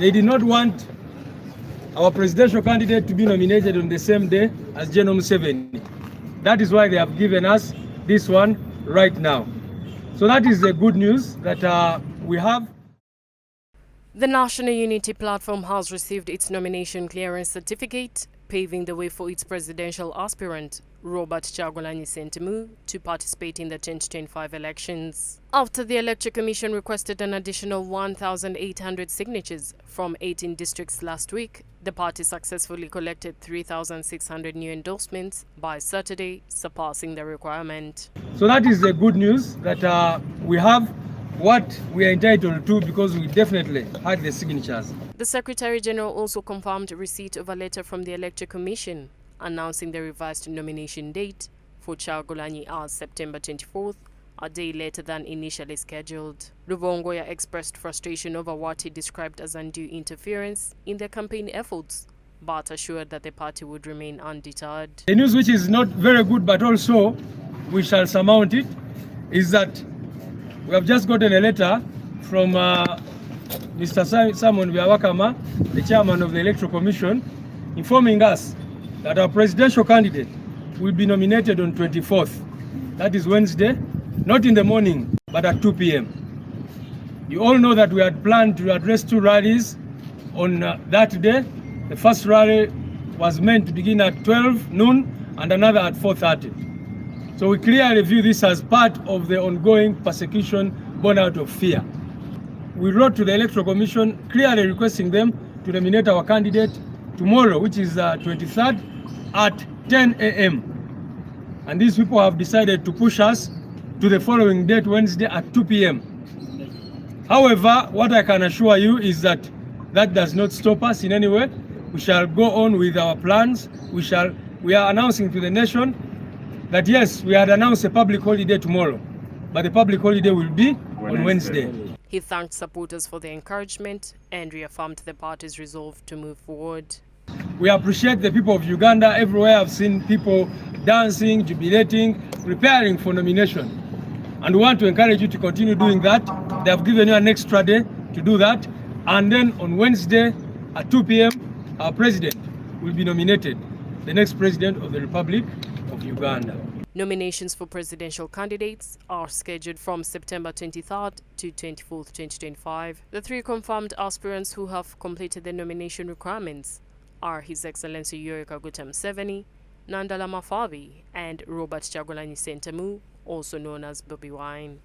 They did not want our presidential candidate to be nominated on the same day as General Museveni. That is why they have given us this one right now. So that is the good news that we have. The National Unity Platform has received its nomination clearance certificate, paving the way for its presidential aspirant, Kyagulanyi Ssentamu, to participate in the 2025 elections. After the Electoral Commission requested an additional 1,800 signatures from 18 districts last week, the party successfully collected 3,600 new endorsements by Saturday, surpassing the requirement. So that is the good news that we have what we are entitled to because we definitely had the signatures. The Secretary General also confirmed receipt of a letter from the Electoral Commission announcing the revised nomination date for Kyagulanyi as September 24th, a day later than initially scheduled. Rubongoya expressed frustration over what he described as undue interference in their campaign efforts, but assured that the party would remain undeterred. The news, which is not very good but also we shall surmount it, is that we have just gotten a letter from Mr. Simon Byabakama, the chairman of the Electoral Commission, informing us that our presidential candidate will be nominated on 24th. That is Wednesday, not in the morning, but at 2 p.m. You all know that we had planned to address two rallies on that day. The first rally was meant to begin at 12 noon and another at 4:30. So we clearly view this as part of the ongoing persecution born out of fear. We wrote to the Electoral Commission clearly requesting them to nominate our candidate tomorrow, which is 23rd at 10 a.m. And these people have decided to push us to the following date, Wednesday at 2 p.m. However, what I can assure you is that that does not stop us in any way. We shall go on with our plans. We are announcing to the nation that yes, we had announced a public holiday tomorrow, but the public holiday will be on Wednesday. He thanked supporters for their encouragement and reaffirmed the party's resolve to move forward. We appreciate the people of Uganda. Everywhere I've seen people dancing, jubilating, preparing for nomination. And we want to encourage you to continue doing that. They have given you an extra day to do that. And then on Wednesday at 2 p.m., our president will be nominated, the next president of the Republic of Uganda. Nominations for presidential candidates are scheduled from September 23rd to 24th, 2025. The three confirmed aspirants who have completed the nomination requirements are His Excellency Yoweri Kaguta Museveni, Nandala Mafabi, and Kyagulanyi Ssentamu, also known as Bobi Wine.